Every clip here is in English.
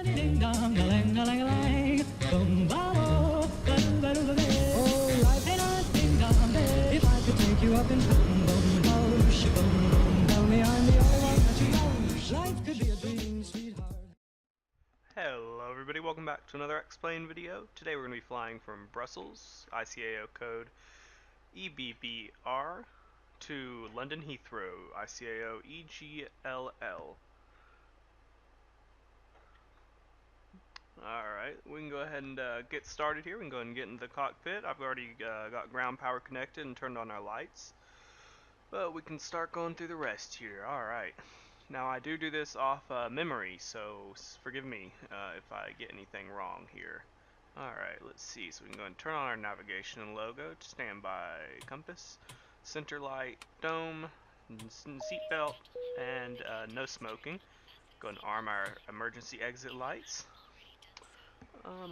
If I could take you up in heaven, tell me I'm the only one that you know. Life could be a dream, sweetheart. Hello everybody, welcome back to another Xplane video. Today we're going to be flying from Brussels, ICAO code EBBR, to London Heathrow, ICAO EGLL. Alright, we can go ahead and get started here. We can go ahead and get into the cockpit. I've already got ground power connected and turned on our lights. But we can start going through the rest here. Alright. Now I do this off memory, so forgive me if I get anything wrong here. Alright, let's see. So we can go and turn on our navigation and logo to standby compass, center light, dome, seat belt, and no smoking. Go and arm our emergency exit lights.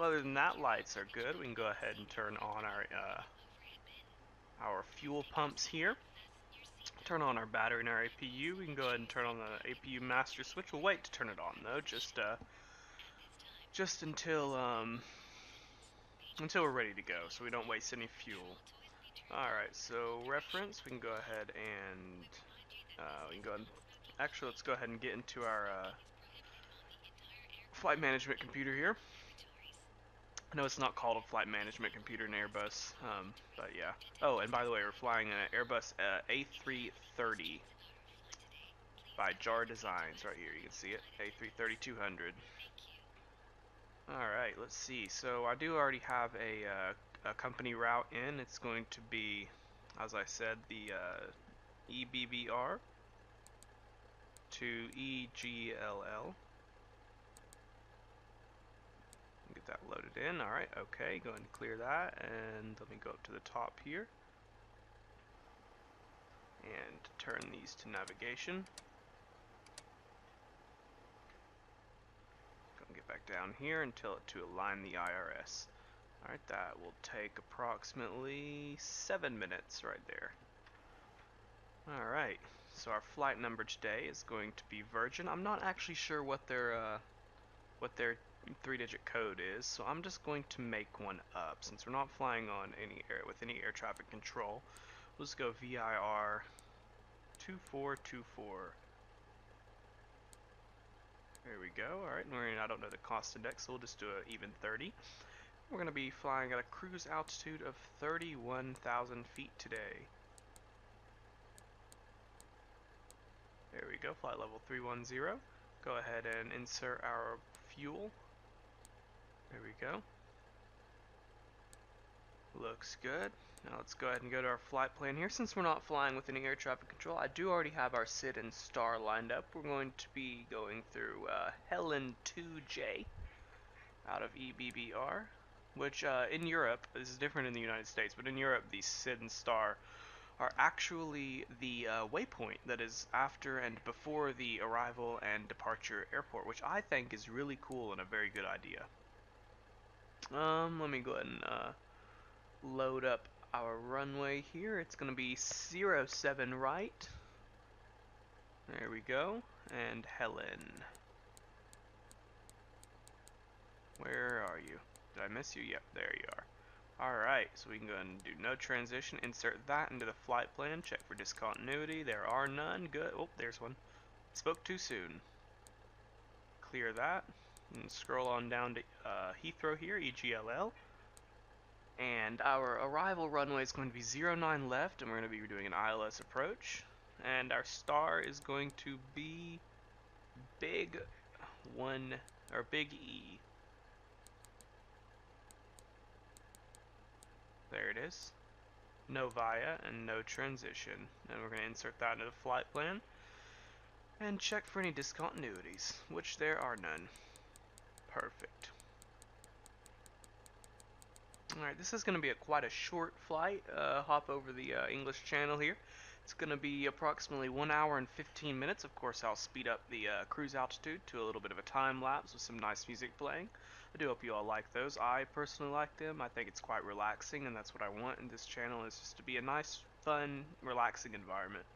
Other than that, lights are good. We can go ahead and turn on our fuel pumps here. Turn on our battery and our APU. We can go ahead and turn on the APU master switch. We'll wait to turn it on though, just until we're ready to go, so we don't waste any fuel. Alright, so reference, we can go ahead and actually let's go ahead and get into our flight management computer here. I know it's not called a flight management computer in Airbus, but yeah. Oh, and by the way, we're flying an Airbus A330 by JAR Designs right here. You can see it, A330-200. Alright, let's see. So I do already have a company route in. It's going to be, as I said, the EBBR to EGLL. Get that loaded in. Alright, okay, go ahead and clear that, and let me go up to the top here and turn these to navigation. Go and get back down here and tell it to align the IRS. Alright, that will take approximately 7 minutes right there. Alright, so our flight number today is going to be Virgin. I'm not actually sure what their 3-digit code is, so I'm just going to make one up. Since we're not flying on with any air traffic control, we'll just go VIR 2424. There we go. Alright, I don't know the cost index, so we'll just do an even 30. We're going to be flying at a cruise altitude of 31,000 feet today. There we go, flight level 310. Go ahead and insert our fuel. There we go. Looks good. Now let's go ahead and go to our flight plan here. Since we're not flying with any air traffic control, I do already have our SID and STAR lined up. We're going to be going through Helen 2J out of EBBR, which in Europe, this is different in the United States, but in Europe the SID and STAR are actually the waypoint that is after and before the arrival and departure airport, which I think is really cool and a very good idea. Let me go ahead and load up our runway here. It's going to be 07 right. There we go. And Helen. Where are you? Did I miss you? Yep, there you are. Alright, so we can go ahead and do no transition. Insert that into the flight plan. Check for discontinuity. There are none. Good. Oh, there's one. Spoke too soon. Clear that. And scroll on down to Heathrow here, EGLL. And our arrival runway is going to be 09 left, and we're going to be doing an ILS approach. And our star is going to be Big E. There it is. No via and no transition. And we're going to insert that into the flight plan and check for any discontinuities, which there are none. Perfect. Alright, this is going to be quite a short flight. Hop over the English channel here. It's going to be approximately 1 hour and 15 minutes. Of course, I'll speed up the cruise altitude to a little bit of a time lapse with some nice music playing. I do hope you all like those. I personally like them. I think it's quite relaxing, and that's what I want in this channel, is just to be a nice, fun, relaxing environment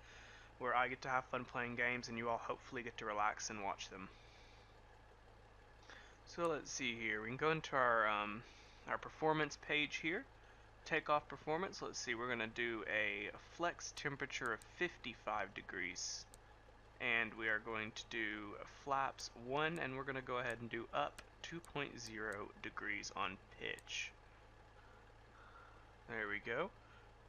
where I get to have fun playing games and you all hopefully get to relax and watch them. So let's see here. We can go into our performance page here. Takeoff performance. Let's see. We're gonna do a flex temperature of 55 degrees, and we are going to do flaps 1, and we're gonna go ahead and do up 2.0 degrees on pitch. There we go.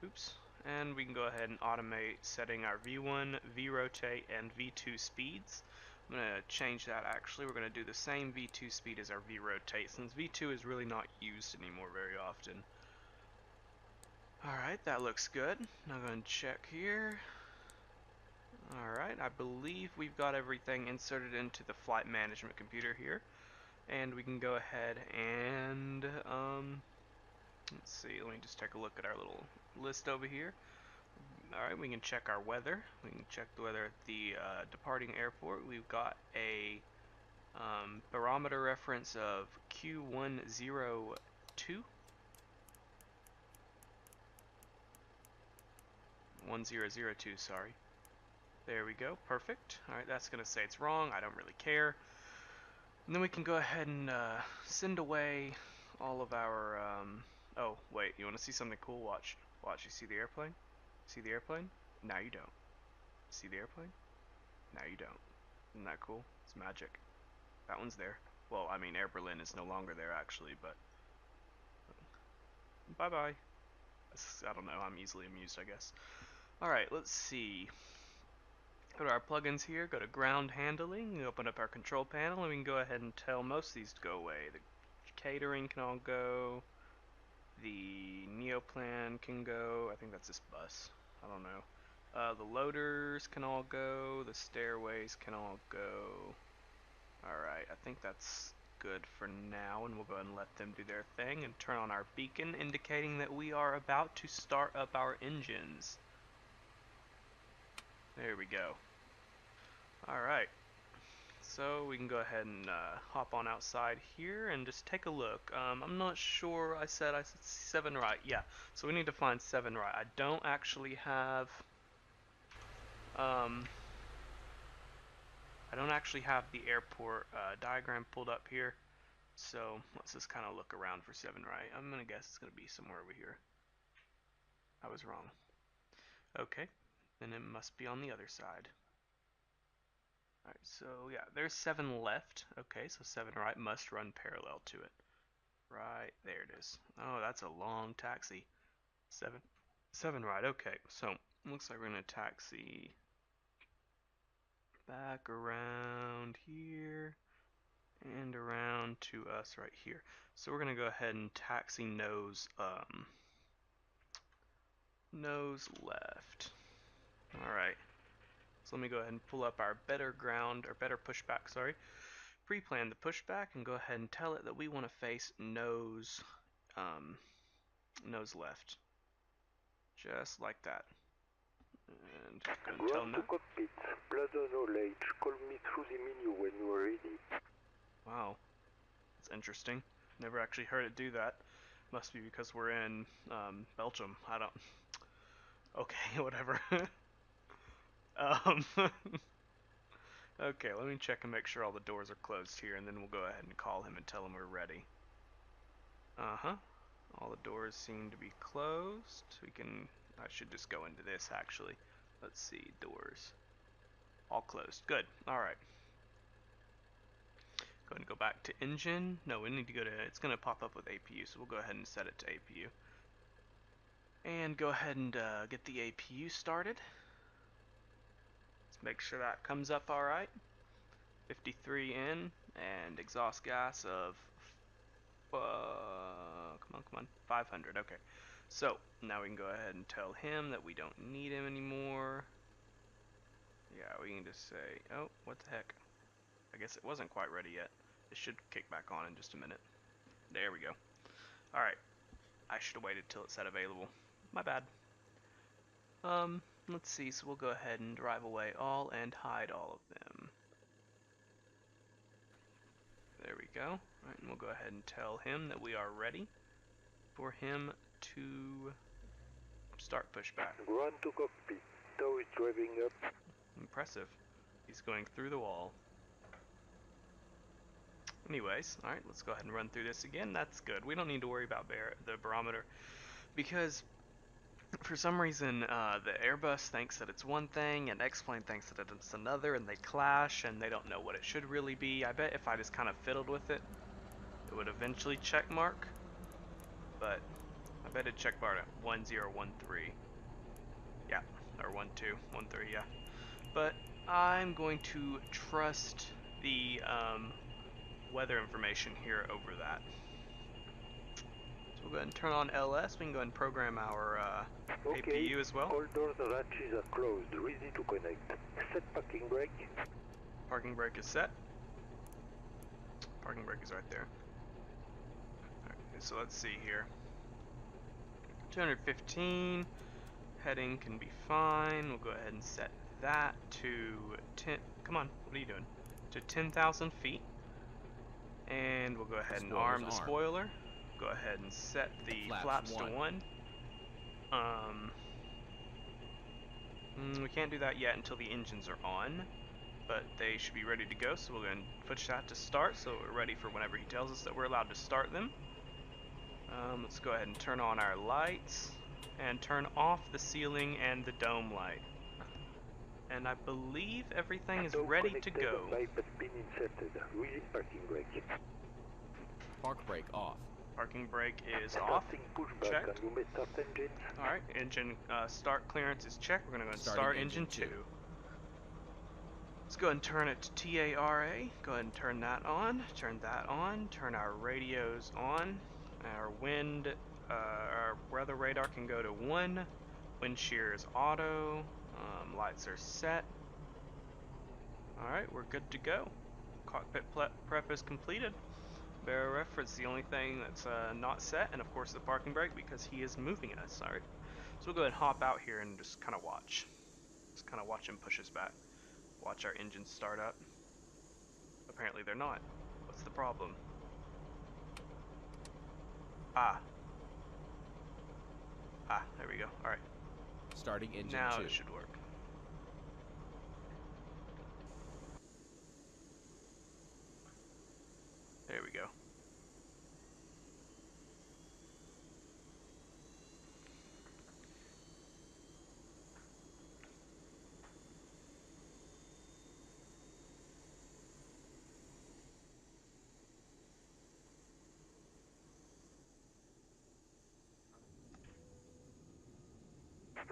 Oops. And we can go ahead and automate setting our V1, V-rotate, and V2 speeds. I'm going to change that actually. We're going to do the same V2 speed as our V-rotate, since V2 is really not used anymore very often. Alright, that looks good. Now I'm going to check here. Alright, I believe we've got everything inserted into the flight management computer here. And we can go ahead and, let's see, let me just take a look at our little list over here. Alright, we can check our weather. We can check the weather at the departing airport. We've got a barometer reference of Q102. 1002, sorry. There we go, perfect. Alright, that's going to say it's wrong. I don't really care. And then we can go ahead and send away all of our... oh, wait, you want to see something cool? Watch. Watch, you see the airplane? See the airplane? Now you don't. See the airplane? Now you don't. Isn't that cool? It's magic. That one's there. Well, I mean, Air Berlin is no longer there, actually, but... Bye-bye. I don't know, I'm easily amused, I guess. Alright, let's see. Go to our plugins here, go to ground handling, open up our control panel, and we can go ahead and tell most of these to go away. The catering can all go. The Neoplan can go. I think that's this bus. I don't know. The loaders can all go. The stairways can all go. Alright, I think that's good for now, and we'll go ahead and let them do their thing and turn on our beacon, indicating that we are about to start up our engines. There we go. Alright, so we can go ahead and hop on outside here and just take a look. I'm not sure, I said 7 right. Yeah, so we need to find 7 right. I don't actually have the airport diagram pulled up here, so let's just kind of look around for 7 right. I'm gonna guess it's gonna be somewhere over here. I was wrong. Okay, then it must be on the other side. Alright, so yeah, there's 7 left. Okay, so 7 right must run parallel to it. Right, there it is. Oh, that's a long taxi. 7 right, okay. So, looks like we're gonna taxi back around here and around to us right here. So we're gonna go ahead and taxi nose left. Alright. So let me go ahead and pull up our better pushback, sorry. Pre-plan the pushback and go ahead and tell it that we want to face nose left. Just like that. And go and tell them that. Cockpit, Plaza knowledge, call me through the menu when you are ready. Wow, that's interesting. Never actually heard it do that. Must be because we're in Belgium. I don't... Okay, whatever. Okay, let me check and make sure all the doors are closed here, and then we'll go ahead and call him and tell him we're ready. Uh-huh. All the doors seem to be closed. I should just go into this, actually. Let's see, doors. All closed. Good. Alright. Go ahead and go back to engine. No, we need to go to... It's going to pop up with APU, so we'll go ahead and set it to APU. And go ahead and get the APU started. Let's make sure that comes up alright. 53 in, and exhaust gas of... come on, 500, okay. So, now we can go ahead and tell him that we don't need him anymore. Yeah, we can just say, oh, what the heck. I guess it wasn't quite ready yet. It should kick back on in just a minute. There we go. Alright, I should have waited till it said available. My bad. Let's see, so we'll go ahead and drive away all and hide all of them. There we go. Alright, and we'll go ahead and tell him that we are ready for him to start pushback. Ground to cockpit, Tow is driving up. Impressive. He's going through the wall. Anyways, alright, let's go ahead and run through this again. That's good. We don't need to worry about the barometer because for some reason the Airbus thinks that it's one thing and Xplane thinks that it's another, and they clash and they don't know what it should really be. I bet if I just kind of fiddled with it, it would eventually check mark, but I bet it check mark at 1013. Yeah, or 1213, yeah. But I'm going to trust the weather information here over that. So we'll go ahead and turn on LS. We can go ahead and program our Okay, APU as well. all doors and hatches are closed, ready to connect. Set parking brake. Parking brake is set. Parking brake is right there. Alright, so let's see here. 215. Heading can be fine. We'll go ahead and set that to 10. Come on, what are you doing? To 10,000 feet. And we'll go ahead and arm the spoiler. Go ahead and set the flaps to 1. We can't do that yet until the engines are on, but they should be ready to go, so we'll go ahead and push that to start so we're ready for whenever he tells us that we're allowed to start them. Let's go ahead and turn on our lights and turn off the ceiling and the dome light. And I believe everything is ready to go. Bypass pin inserted. Release parking brake. Park brake off. Parking brake is off. Starting pushback, Checked. and you may start engines. Alright, engine start clearance is checked. We're going to go and Starting start engine engine 2. 2. Let's go ahead and turn it to TARA. Go ahead and turn that on. Turn that on. Turn our radios on. Our wind, our weather radar can go to 1. Wind shear is auto. Lights are set. Alright, we're good to go. Cockpit prep is completed. Bear reference, the only thing that's not set, and of course the parking brake, because he is moving us. Alright, so we'll go ahead and hop out here and just kind of watch. Just kind of watch him push us back. Watch our engines start up. Apparently they're not. What's the problem? Ah, there we go. Alright, Starting engine now 2. it should work. There we go.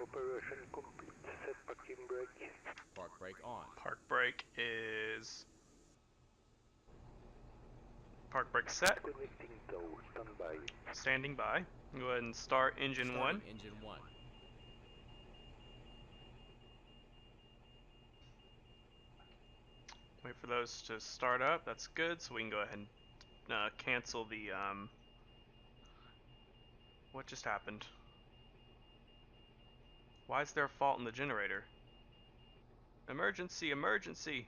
Operation complete. Set parking brake. Park brake on. Park brake is... Park brake set. Connecting tow. Standby. Standing by. Go ahead and start engine Starting 1. engine 1. Wait for those to start up. That's good. So we can go ahead and cancel the what just happened? Why is there a fault in the generator? Emergency, emergency.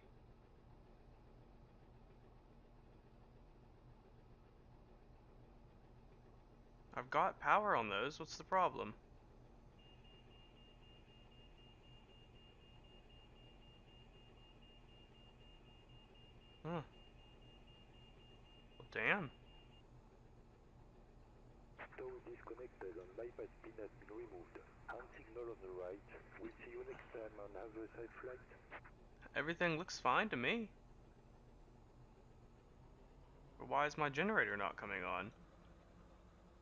I've got power on those. What's the problem? Huh. Well, damn. Tow disconnected and bypass pin has been removed. Hand signal on the right. We'll see you next time on Have a Safe Flight. Everything looks fine to me. But why is my generator not coming on?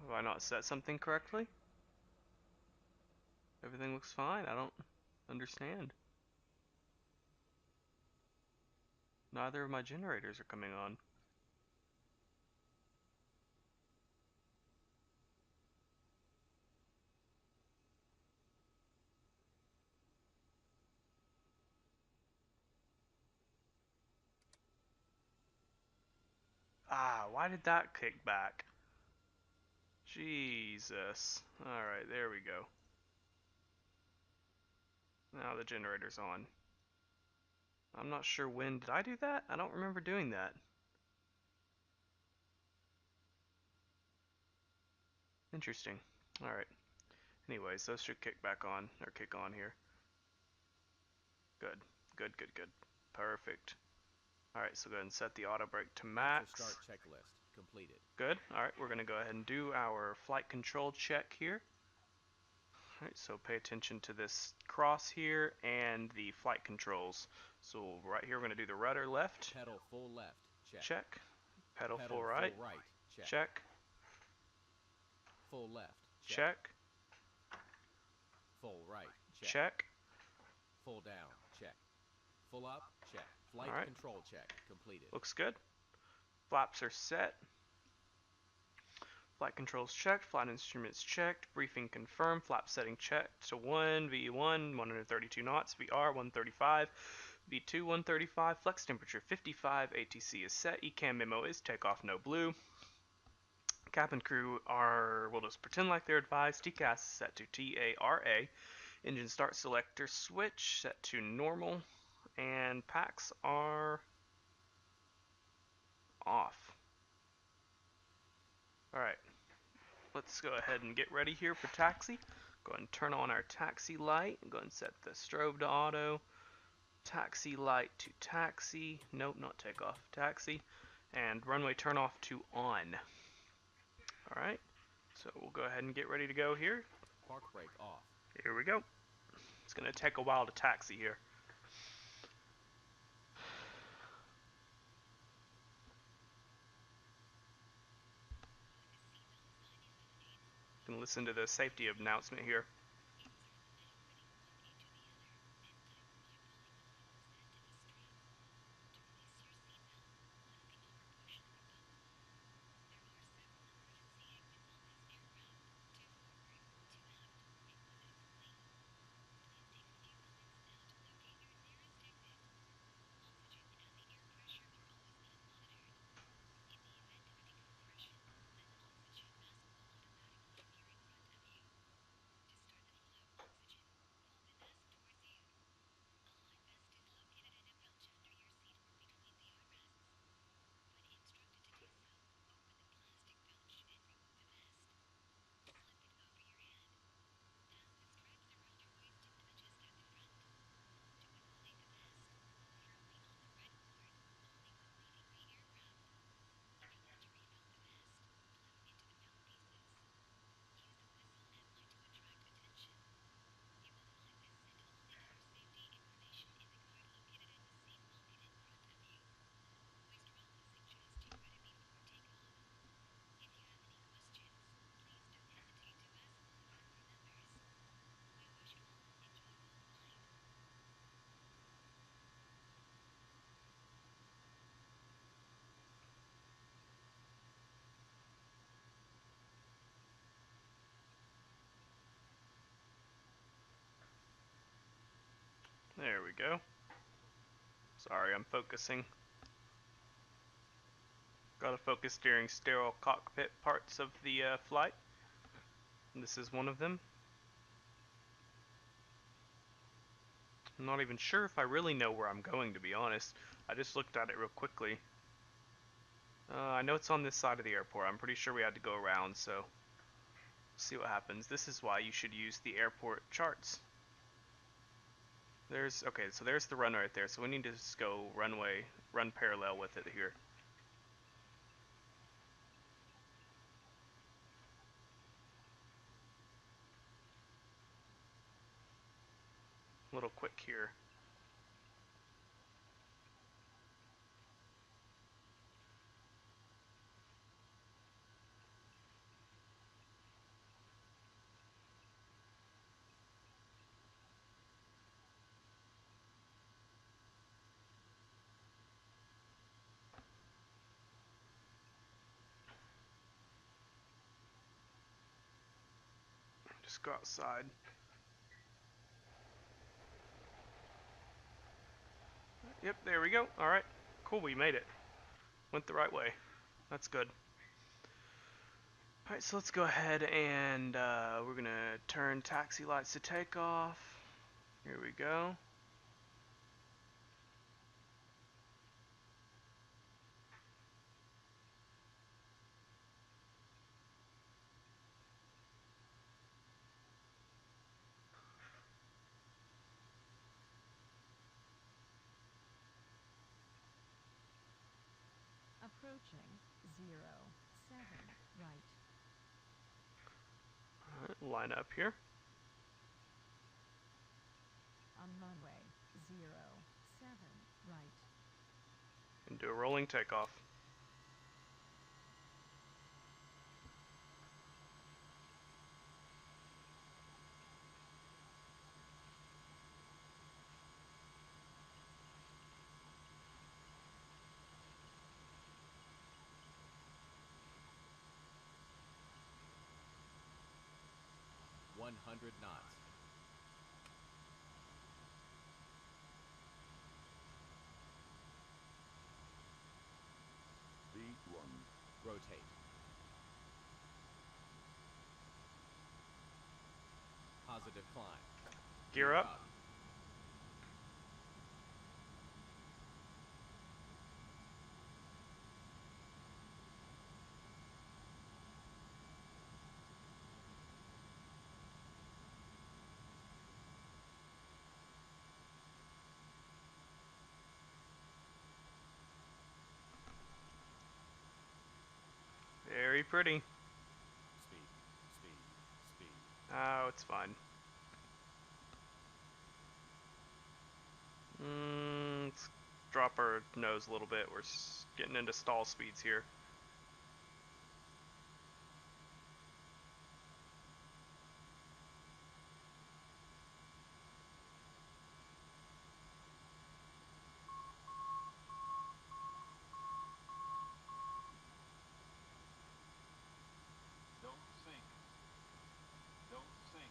Have I not set something correctly? Everything looks fine. I don't understand. Neither of my generators are coming on. Ah, why did that kick back? Jesus. Alright, there we go. Now the generator's on. I'm not sure when. Did I do that? I don't remember doing that. Interesting. Alright. Anyways, those should kick back on, or kick on here. Good. Good, good, good. Perfect. Alright, so go ahead and set the auto brake to After max. start checklist completed. Good. Alright, we're going to go ahead and do our flight control check here. Alright, so pay attention to this cross here and the flight controls. So right here we're going to do the rudder left, Pedal full left. Check. check. Pedal Pedal full right, Check. check, Full left. check, Full right. check. Full down. Check. Full up. Check. Flight Alright. control check completed. Looks good. Flaps are set. Flight controls checked, flight instruments checked, briefing confirmed, flap setting checked to 1, V1, 132 knots, VR, 135, V2, 135, flex temperature 55, ATC is set, ECAM memo is takeoff no blue. Cabin crew we'll just pretend like they're advised, TCAS is set to TARA, engine start selector switch set to normal, and packs are off. Alright. Let's go ahead and get ready here for taxi. Go ahead and turn on our taxi light. Go ahead and set the strobe to auto. Taxi light to taxi. Nope, not takeoff. Taxi. And runway turn off to on. Alright. So we'll go ahead and get ready to go here. Park brake off. Here we go. It's going to take a while to taxi here. You can listen to the safety announcement here. There we go. Sorry, I'm focusing. Gotta focus during sterile cockpit parts of the flight. And this is one of them. I'm not even sure if I really know where I'm going, to be honest. I just looked at it real quickly. I know it's on this side of the airport. I'm pretty sure we had to go around, so see what happens. This is why you should use the airport charts. Okay, so there's the runway right there. So we need to just go run parallel with it here. A little quick here. Just go outside. Yep, there we go. Alright, cool, we made it. Went the right way. That's good. Alright, so let's go ahead and we're gonna turn taxi lights to takeoff. Here we go. Approaching 07 right. Alright, line up here. On runway 07 right. And do a rolling takeoff. $100 knots. V1. Rotate. Positive climb. Gear up. Very pretty. Speed, speed, speed. Oh, it's fine. Let's drop our nose a little bit. We're getting into stall speeds here. Don't sink. Don't sink.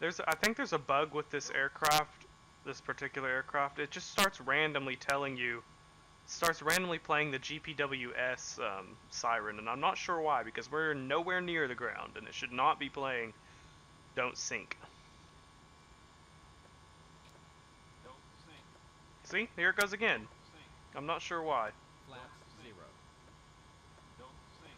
Don't sink. I think there's a bug with this aircraft, this particular aircraft. It just starts randomly telling you, starts randomly playing the GPWS siren, and I'm not sure why, because we're nowhere near the ground, and it should not be playing Don't Sink. Don't sink. See, here it goes again. Sink. I'm not sure why. Flaps 0. Don't sink.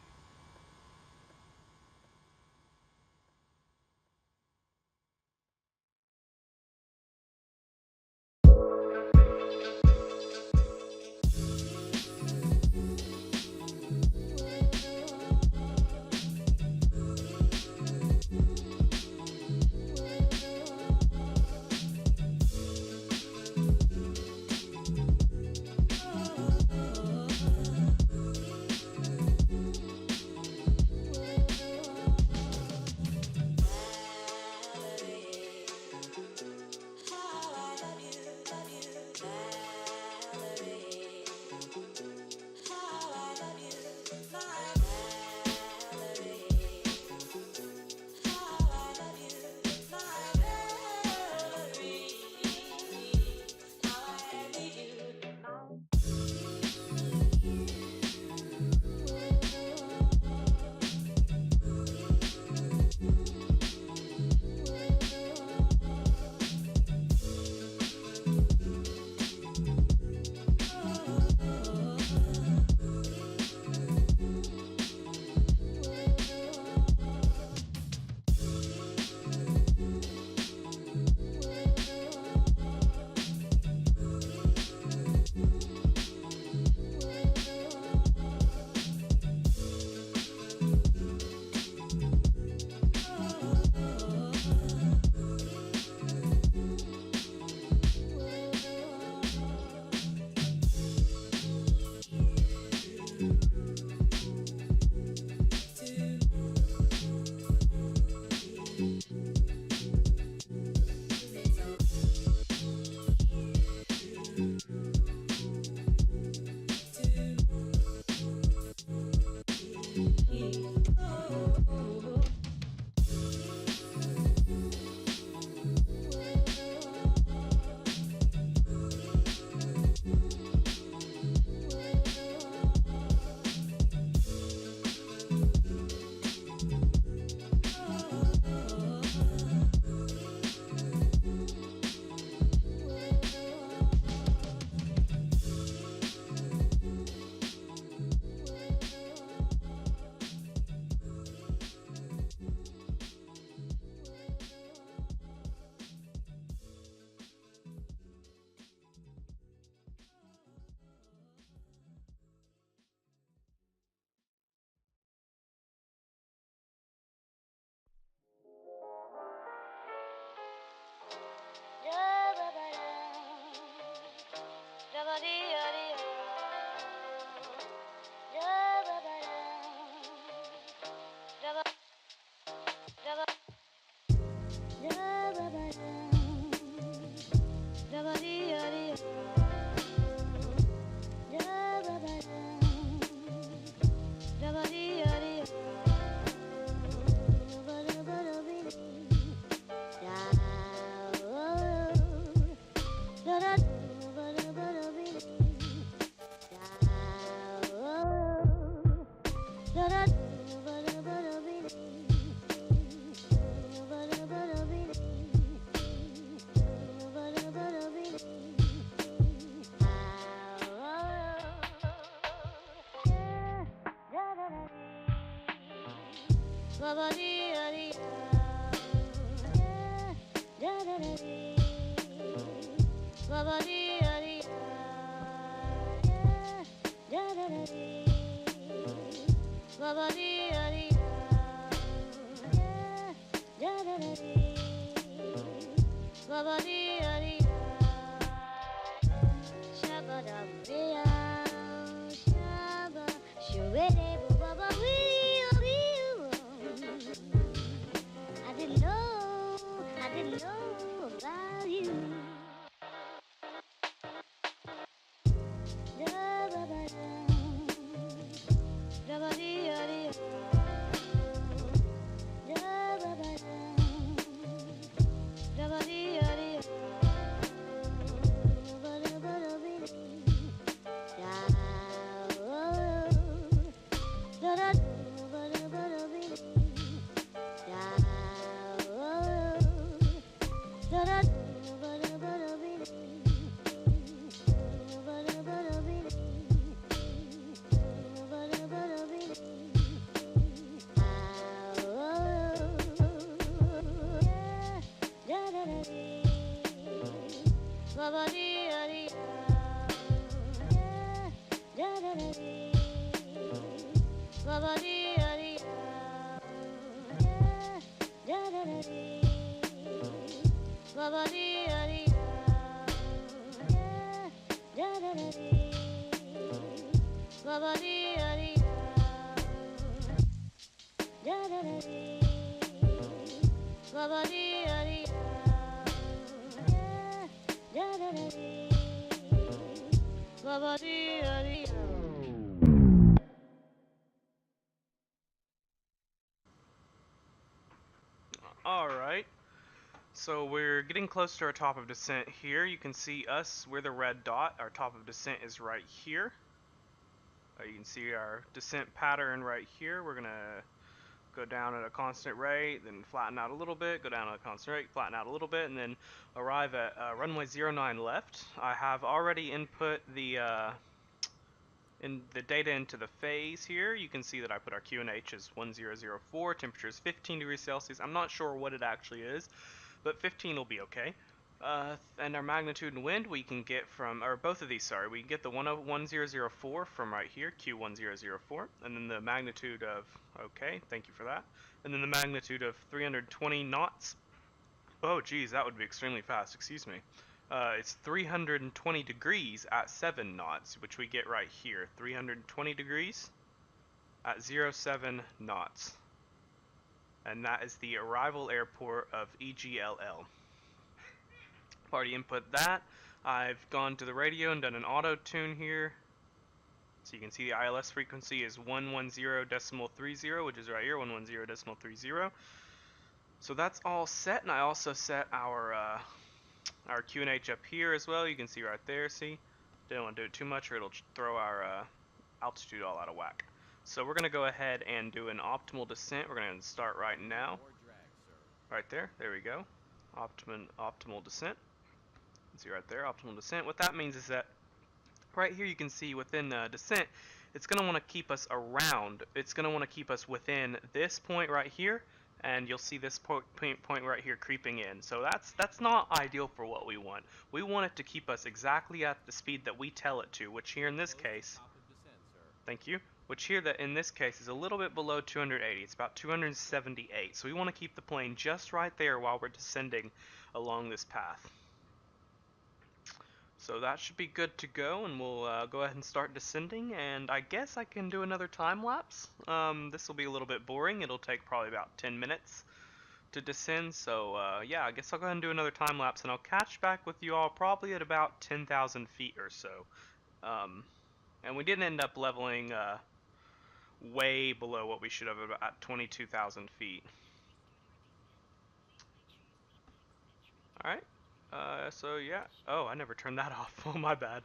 I didn't know about you. Alright, so we're getting close to our top of descent here. You can see us, we're the red dot. Our top of descent is right here. You can see our descent pattern right here. We're going to go down at a constant rate, then flatten out a little bit, go down at a constant rate, flatten out a little bit, and then arrive at runway 09 left. I have already input the data into the phase here. You can see that I put our QNH as 1004, temperature is 15 degrees Celsius. I'm not sure what it actually is, but 15 will be okay. And our magnitude and wind we can get from, or both of these, sorry, we can get the 1004 from right here, Q1004, and then the magnitude of, okay, thank you for that, and then the magnitude of 320 knots. Oh geez, that would be extremely fast, excuse me. It's 320 degrees at 7 knots, which we get right here, 320 degrees at 07 knots. And that is the arrival airport of EGLL. I've already input that. I've gone to the radio and done an auto tune here. So you can see the ILS frequency is 110.30, which is right here, 110.30. So that's all set, and I also set our QNH up here as well. You can see right there, see? Didn't want to do it too much or it'll throw our altitude all out of whack. So we're going to go ahead and do an optimal descent. We're going to start right now. Right there, there we go. Optimal descent. See right there, optimal descent. What that means is that right here you can see within descent, it's going to want to keep us around. It's going to want to keep us within this point right here, and you'll see this point right here creeping in. So that's not ideal for what we want. We want it to keep us exactly at the speed that we tell it to, which here in this case, thank you, which here that in this case is a little bit below 280. It's about 278. So we want to keep the plane just right there while we're descending along this path. So that should be good to go, and we'll go ahead and start descending, and I guess I can do another time lapse. This will be a little bit boring. It'll take probably about 10 minutes to descend, so yeah, I guess I'll go ahead and do another time lapse, and I'll catch back with you all probably at about 10,000 feet or so. And we didn't end up leveling way below what we should have at 22,000 feet. Alright. So yeah. Oh, I never turned that off. Oh, my bad.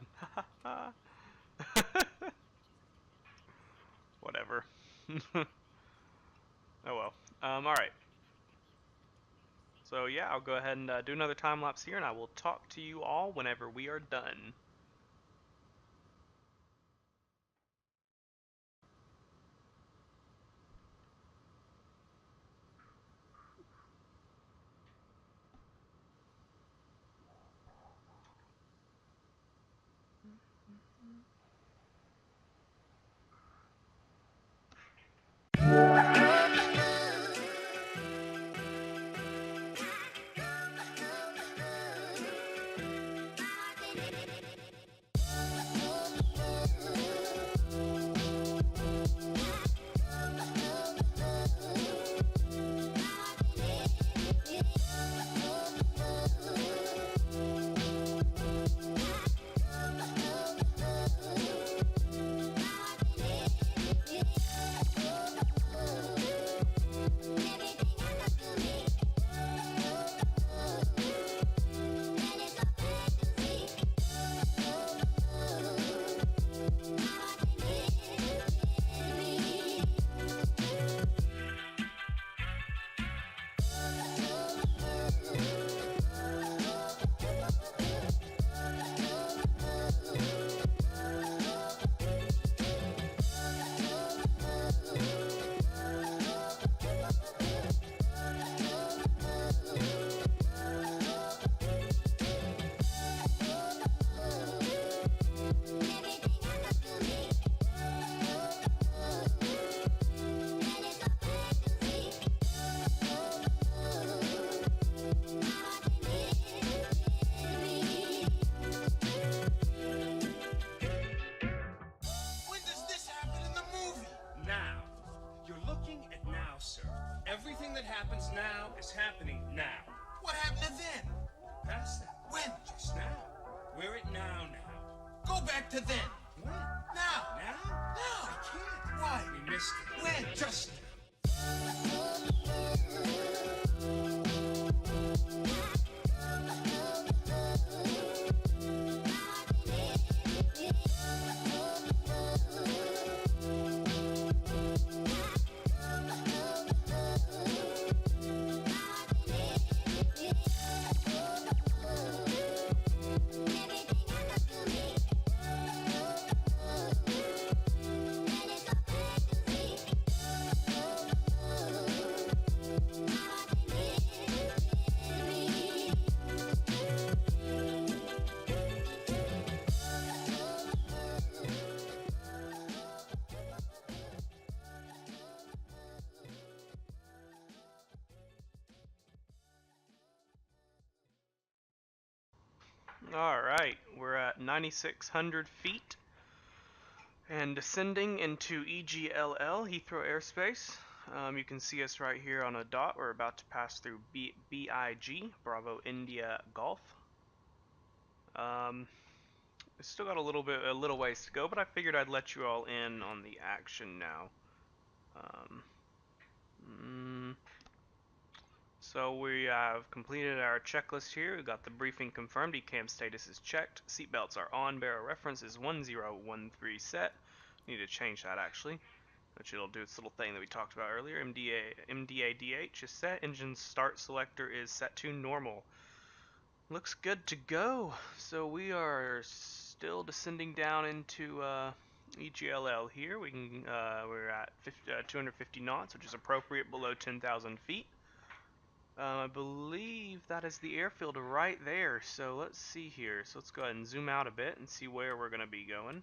Whatever. Oh well. Alright. So yeah, I'll go ahead and do another time lapse here, and I will talk to you all whenever we are done. Everything that happens now is happening now. What happened to then? Past that. When? Just now. We're at now. Go back to then. When? Now. Now? Now. I can't. Why? We missed it. When? Just now. Alright, we're at 9,600 feet and descending into EGLL, Heathrow Airspace. You can see us right here on a dot. We're about to pass through BIG, Bravo India Golf. We still got a little ways to go, but I figured I'd let you all in on the action now. So we have completed our checklist here. We got the briefing confirmed. ECAM status is checked. Seatbelts are on. Barrel reference is 1013 set. Need to change that actually, which it'll do its little thing that we talked about earlier. MDA-DH is set. Engine start selector is set to normal. Looks good to go. So we are still descending down into EGLL here. We're at 250 knots, which is appropriate below 10,000 feet. I believe that is the airfield right there, so let's see here. So let's go ahead and zoom out a bit and see where we're going to be going.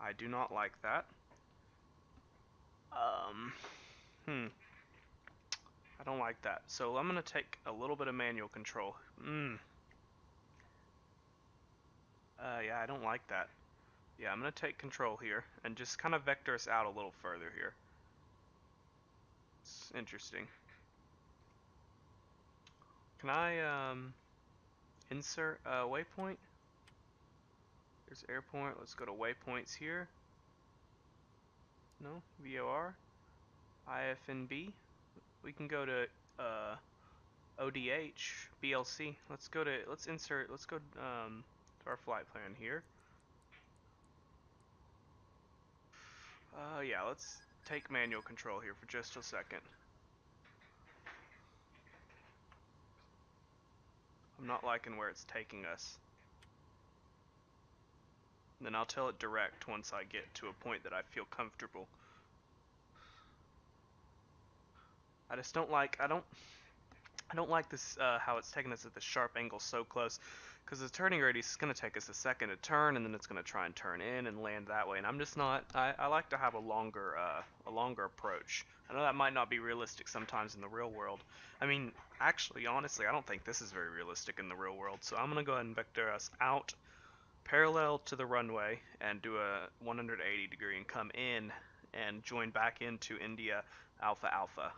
I do not like that. I don't like that. So I'm going to take a little bit of manual control. Yeah, I don't like that. Yeah, I'm going to take control here and just kind of vector us out a little further here. It's interesting. Can I insert a waypoint? There's airport. Let's go to waypoints here. No, VOR, IFNB. We can go to ODH, BLC. Let's go to our flight plan here. Yeah, let's take manual control here for just a second. I'm not liking where it's taking us. And then I'll tell it direct once I get to a point that I feel comfortable. I just don't like, I don't like this, how it's taking us at the sharp angle so close, because the turning radius is going to take us a second to turn, and then it's going to try and turn in and land that way, and I'm just not, I like to have a longer approach. I know that might not be realistic sometimes in the real world. I mean, actually, honestly, I don't think this is very realistic in the real world, so I'm going to go ahead and vector us out parallel to the runway and do a 180 degree and come in and join back into India Alpha Alpha.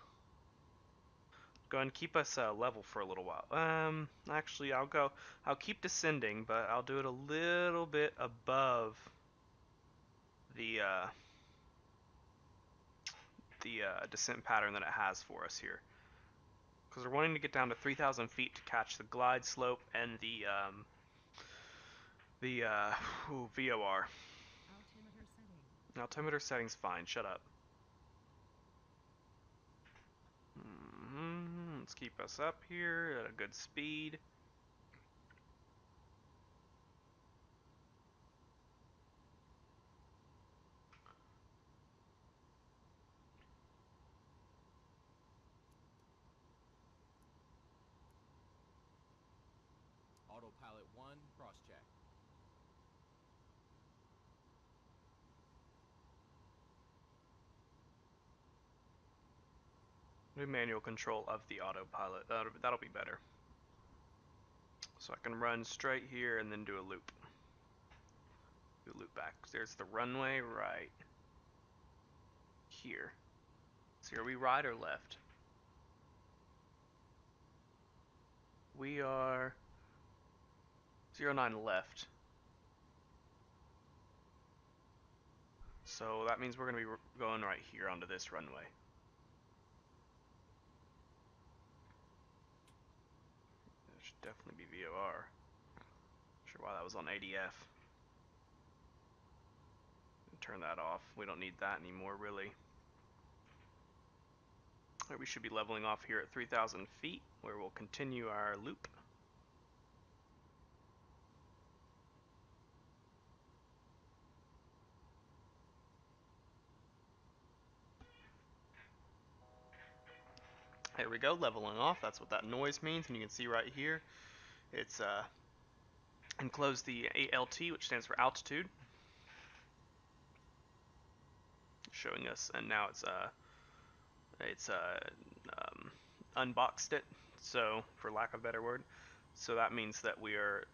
Go ahead and keep us level for a little while. Actually, I'll keep descending, but I'll do it a little bit above the descent pattern that it has for us here, because we're wanting to get down to 3,000 feet to catch the glide slope and the VOR. Altimeter setting. Altimeter setting's fine. Shut up. Let's keep us up here at a good speed. Autopilot 1, cross-check. Do manual control of the autopilot. That'll be better. So I can run straight here and then do a loop. Do a loop back. There's the runway right here. So are we right or left? We are 09 left. So that means we're going to be going right here onto this runway. It should definitely be VOR. Not sure why that was on ADF. Turn that off. We don't need that anymore, really. Right, we should be leveling off here at 3,000 feet, where we'll continue our loop. There we go, leveling off. That's what that noise means, and you can see right here, it's enclosed the ALT, which stands for altitude, showing us, and now it's unboxed it. So, for lack of a better word, so that means that we are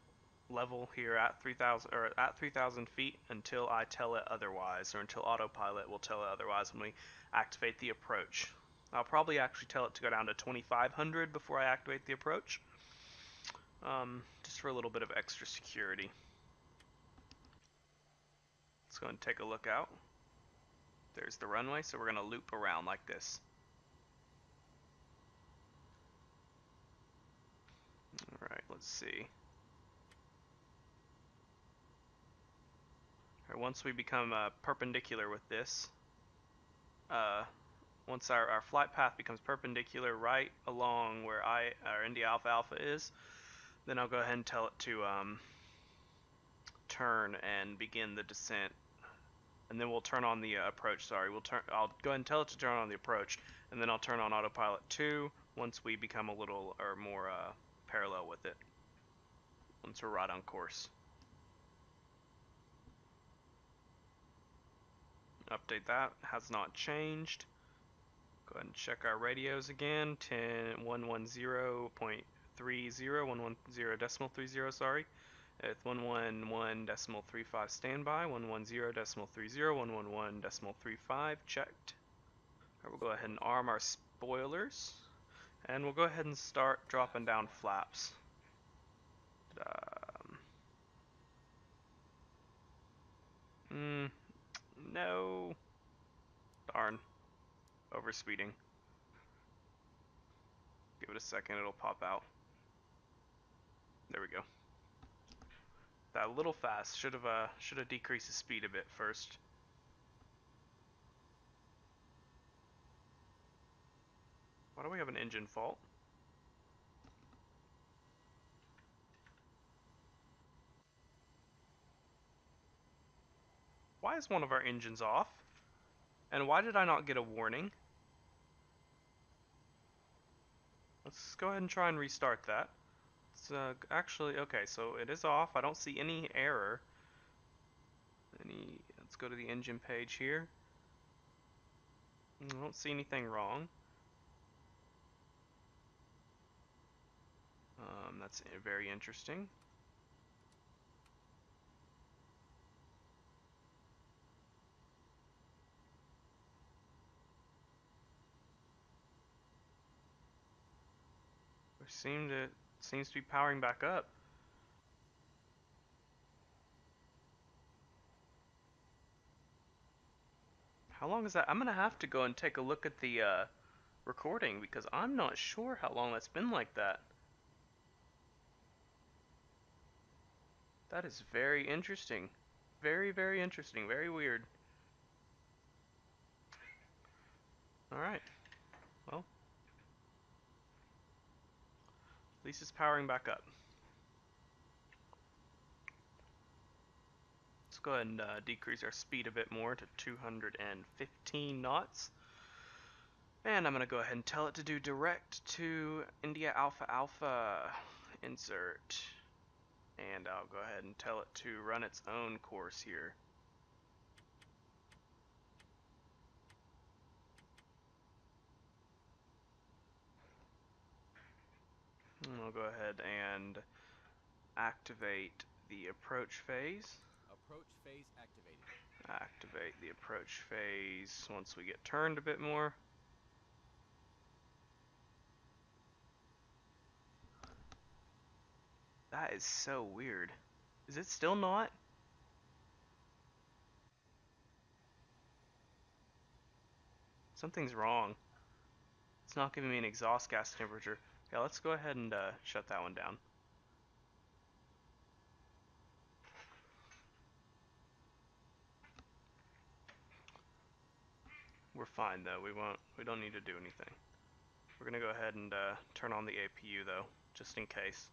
level here at 3,000 feet until I tell it otherwise, or until autopilot will tell it otherwise when we activate the approach. I'll probably actually tell it to go down to 2,500 before I activate the approach, just for a little bit of extra security. Let's go and take a look out. There's the runway, so we're going to loop around like this. Alright, let's see. Alright, once we become perpendicular with this, once our flight path becomes perpendicular right along where our India Alpha Alpha is, then I'll go ahead and tell it to turn and begin the descent. And then we'll turn on the approach. Sorry, I'll go ahead and tell it to turn on the approach, and then I'll turn on autopilot 2 once we become a little or more parallel with it. Once we're right on course. Update that, has not changed. Go ahead and check our radios again. 110.30, 110.30, sorry. At 111.35 standby, 110.30, 111.35 checked. Alright, we'll go ahead and arm our spoilers, and we'll go ahead and start dropping down flaps. No. Darn. Overspeeding. Give it a second, it'll pop out. There we go. That a little fast. Should have decreased the speed a bit first. Why do we have an engine fault? Why is one of our engines off? And why did I not get a warning? Let's go ahead and try and restart that. It's actually, okay, so it is off. I don't see any error. Let's go to the engine page here. I don't see anything wrong. That's very interesting. Seems to be powering back up. How long is that? I'm gonna have to go and take a look at the recording because I'm not sure how long that's been like that. That is very interesting. Very, very interesting. Very weird. Alright. Well. At least it's powering back up. Let's go ahead and decrease our speed a bit more to 215 knots. And I'm going to go ahead and tell it to do direct to India Alpha Alpha insert. And I'll go ahead and tell it to run its own course here. And I'll go ahead and activate the approach phase. Approach phase activated. Activate the approach phase once we get turned a bit more. That is so weird. Is it still not? Something's wrong. It's not giving me an exhaust gas temperature. Yeah, let's go ahead and shut that one down. We're fine though. We don't need to do anything. We're gonna go ahead and turn on the APU though, just in case.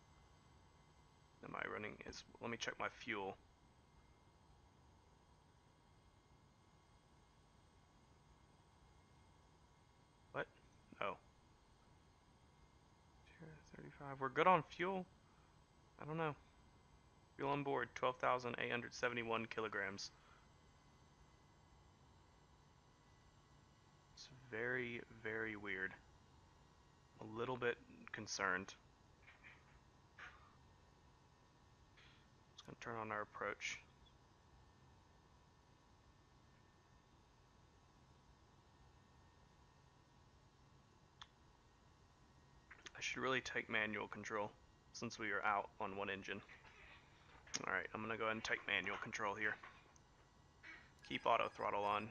Am I running? Let me check my fuel. What? Oh. 35. We're good on fuel. I don't know. Fuel on board 12,871 kilograms. It's very, very weird. A little bit concerned. Just gonna turn on our approach. I should really take manual control since we are out on one engine. Alright, I'm gonna go ahead and take manual control here. Keep auto throttle on.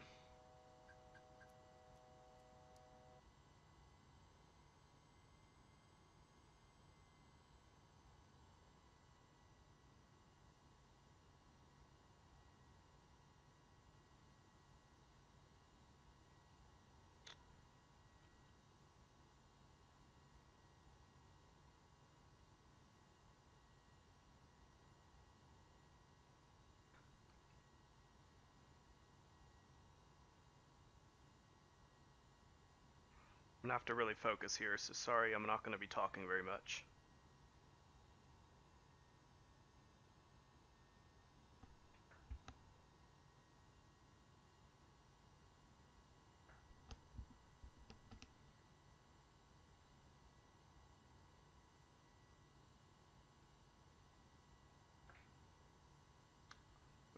I'm gonna have to really focus here, so sorry I'm not gonna be talking very much.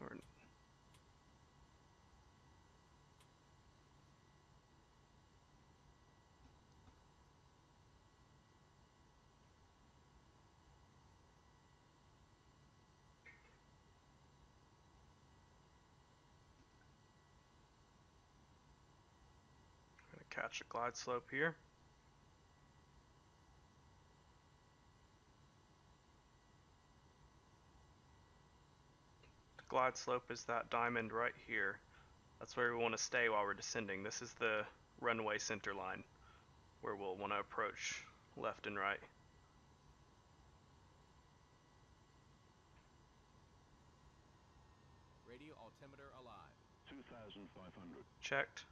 Or gonna catch a glide slope here. The glide slope is that diamond right here. That's where we want to stay while we're descending. This is the runway center line where we'll want to approach left and right. Radio altimeter alive. 2,500. Checked.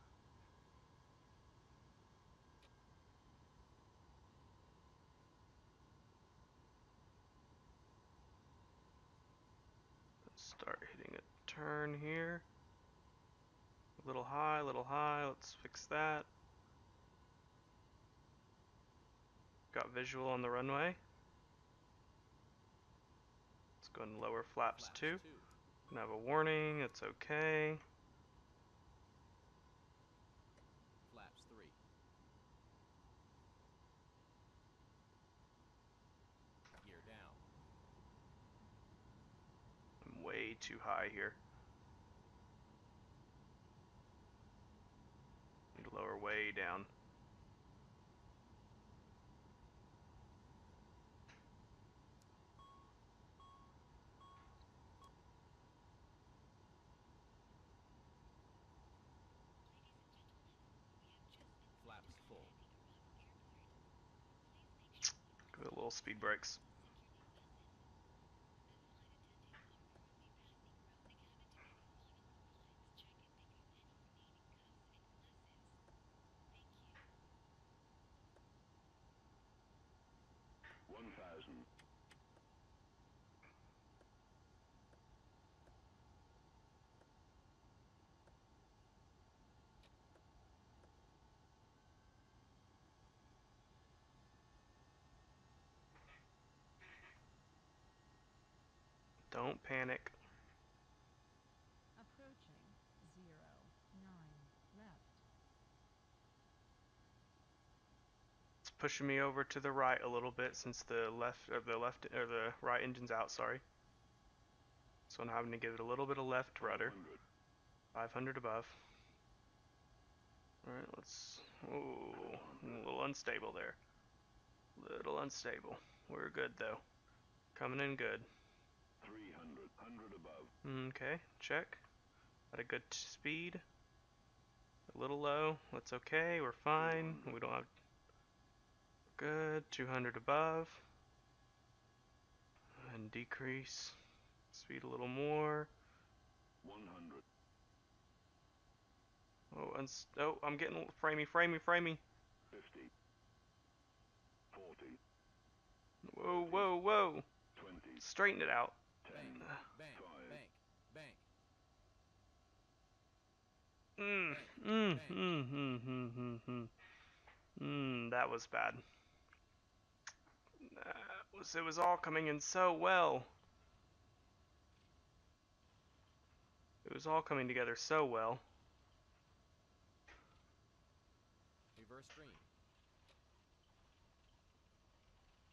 Let's start hitting a turn here. A little high, let's fix that. Got visual on the runway. Let's go ahead and lower flaps 2. Gonna have a warning, it's okay. Flaps 3. Gear down. I'm way too high here. Need to lower way down. Flaps full. Give it a little speed brakes. Don't panic. Approaching 09 left. pushing me over to the right a little bit since the right engine's out, sorry. So I'm having to give it a little bit of left rudder. 500 above. Alright, let's... Ooh, a little unstable there. Little unstable. We're good though. Coming in good. 300 above. Okay, check. At a good speed. A little low. That's okay. We're fine. We don't have... Good. 200 above. And decrease. Speed a little more. 100. Oh, I'm getting framey. 50. 40. Whoa. 20. Straighten it out. 10. Bank, 5. That was bad. It was all coming in so well. It was all coming together so well. reverse green.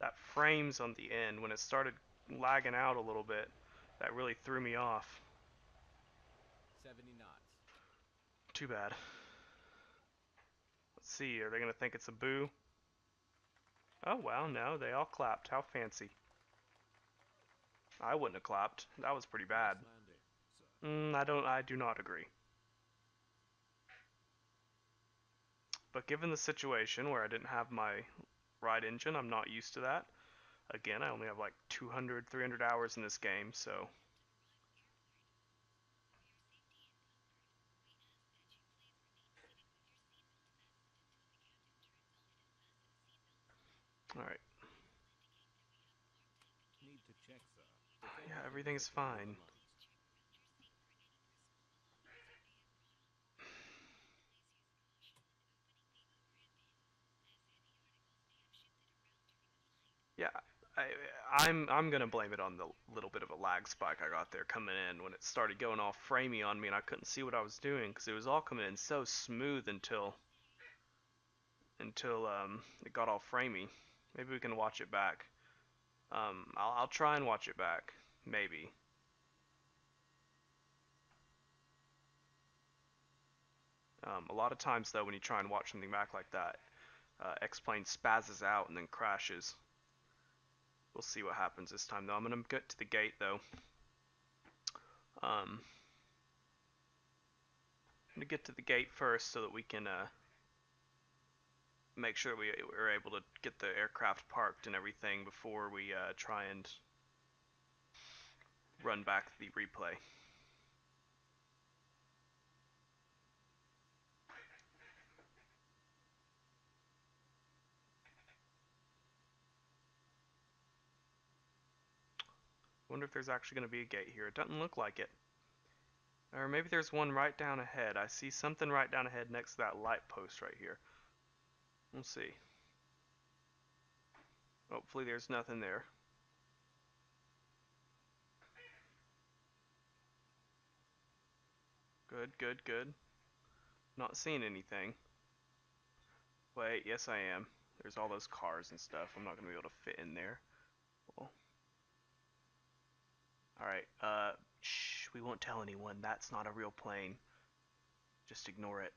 That frames on the end, when it started lagging out a little bit, that really threw me off. 70 knots. Too bad. Let's see, are they going to think it's a boo? Oh, wow, no, they all clapped. How fancy. I wouldn't have clapped. That was pretty bad. I do not agree. But given the situation where I didn't have my right engine, I'm not used to that. Again, I only have like 200, 300 hours in this game, so... Alright. Need to check, sir. Yeah, everything's fine. Yeah, I'm gonna blame it on the little bit of a lag spike I got there coming in when it started going all framey on me and I couldn't see what I was doing because it was all coming in so smooth until it got all framey. Maybe we can watch it back. I'll try and watch it back. Maybe. A lot of times though, when you try and watch something back like that, Xplane spazzes out and then crashes. We'll see what happens this time though. I'm gonna get to the gate though. I'm gonna get to the gate first so that we can make sure we're able to get the aircraft parked and everything before we try and run back the replay. Wonder if there's actually going to be a gate here. It doesn't look like it. Or maybe there's one right down ahead. I see something right down ahead next to that light post right here. We'll see. Hopefully there's nothing there. Good. Not seeing anything. Wait, yes I am. There's all those cars and stuff. I'm not going to be able to fit in there. Well. Alright, shh, we won't tell anyone. That's not a real plane. Just ignore it.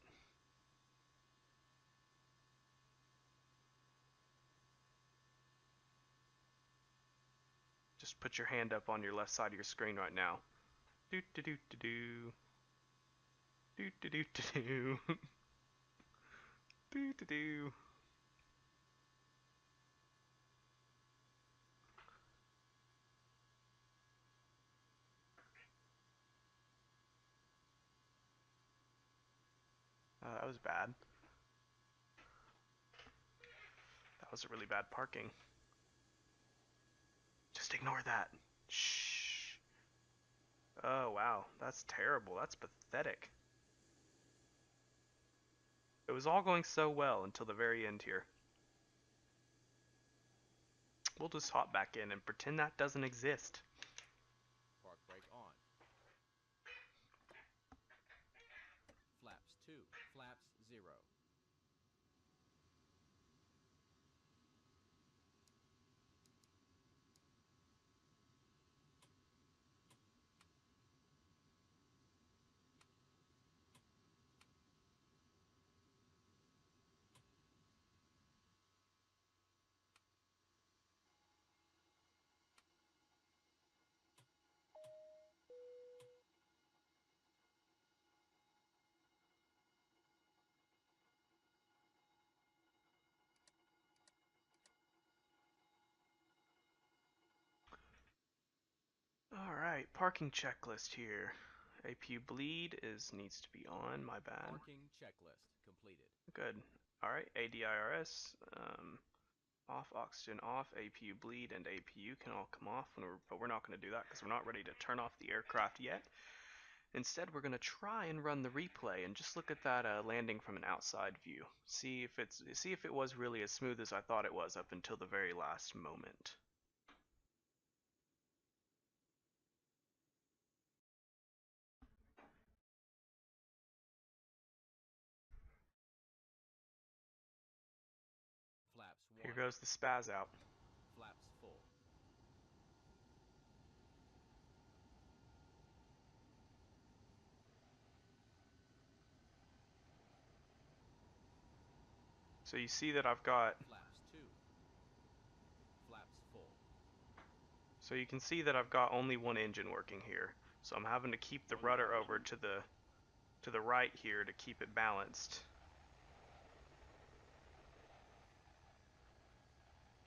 Just put your hand up on your left side of your screen right now. Do-do-do-do-do. Do-do-do-do-do. Do-do-do. That was bad. That was a really bad parking. Just ignore that. Shh. Oh, wow. That's terrible. That's pathetic. It was all going so well until the very end here. We'll just hop back in and pretend that doesn't exist. Park brake on. Flaps 2. Flaps 0. Alright, parking checklist here. APU bleed needs to be on, my bad. Parking checklist completed. Good. Alright, ADIRS, off, oxygen off, APU bleed and APU can all come off, but we're not going to do that because we're not ready to turn off the aircraft yet. Instead, we're going to try and run the replay and just look at that landing from an outside view. See if it was really as smooth as I thought it was up until the very last moment. Flaps 1. Here goes the spaz out. Flaps full. So you see that I've got... Flaps 2. Flaps full. So you can see that I've got only one engine working here. So I'm having to keep the rudder over to the right here to keep it balanced.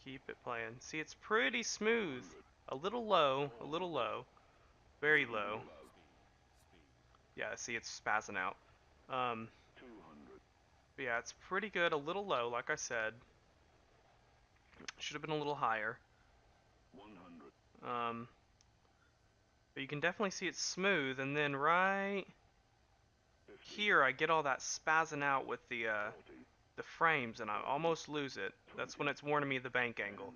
Keep it playing. See, it's pretty smooth. A little low, very low. Yeah, see, it's spazzing out. But yeah, it's pretty good. A little low, like I said. Should have been a little higher. But you can definitely see it's smooth, and then right here I get all that spazzing out with the frames, and I almost lose it. That's when it's warning me the bank angle.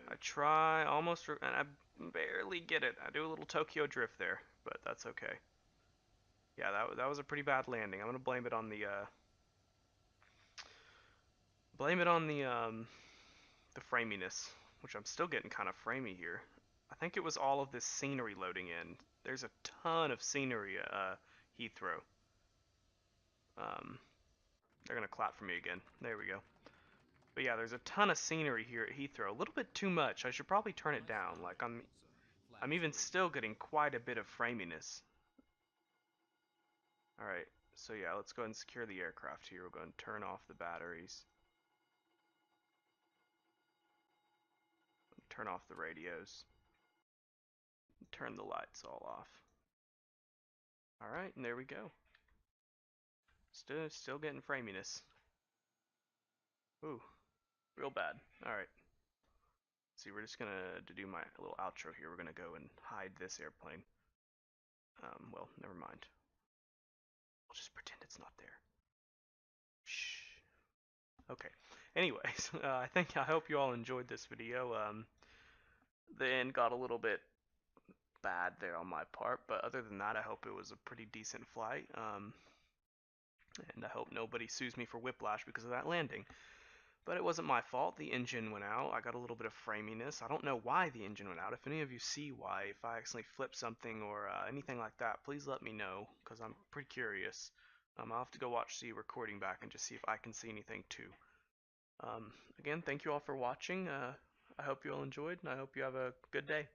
I try almost, and I barely get it. I do a little Tokyo drift there, but that's okay. Yeah, that was a pretty bad landing. I'm gonna blame it on the framiness, which I'm still getting kind of framey here. I think it was all of this scenery loading in. There's a ton of scenery at Heathrow. They're gonna clap for me again. There we go. But yeah, there's a ton of scenery here at Heathrow. A little bit too much. I should probably turn it down. Like I'm even still getting quite a bit of framiness. Alright, so yeah, let's go ahead and secure the aircraft here. We're going to turn off the batteries. Turn off the radios. Turn the lights all off. Alright, and there we go. Still getting framiness. Ooh, real bad. Alright. See, we're just gonna do my little outro here. We're gonna go and hide this airplane. Well, never mind. We'll just pretend it's not there. Shh. Okay. Anyways, I hope you all enjoyed this video. The end got a little bit bad there on my part, but other than that, I hope it was a pretty decent flight. And I hope nobody sues me for whiplash because of that landing. But it wasn't my fault. The engine went out. I got a little bit of framiness. I don't know why the engine went out. If any of you see why, if I accidentally flipped something or anything like that, please let me know, because I'm pretty curious. I'll have to go watch the recording back and just see if I can see anything too. Again, thank you all for watching. I hope you all enjoyed, and I hope you have a good day.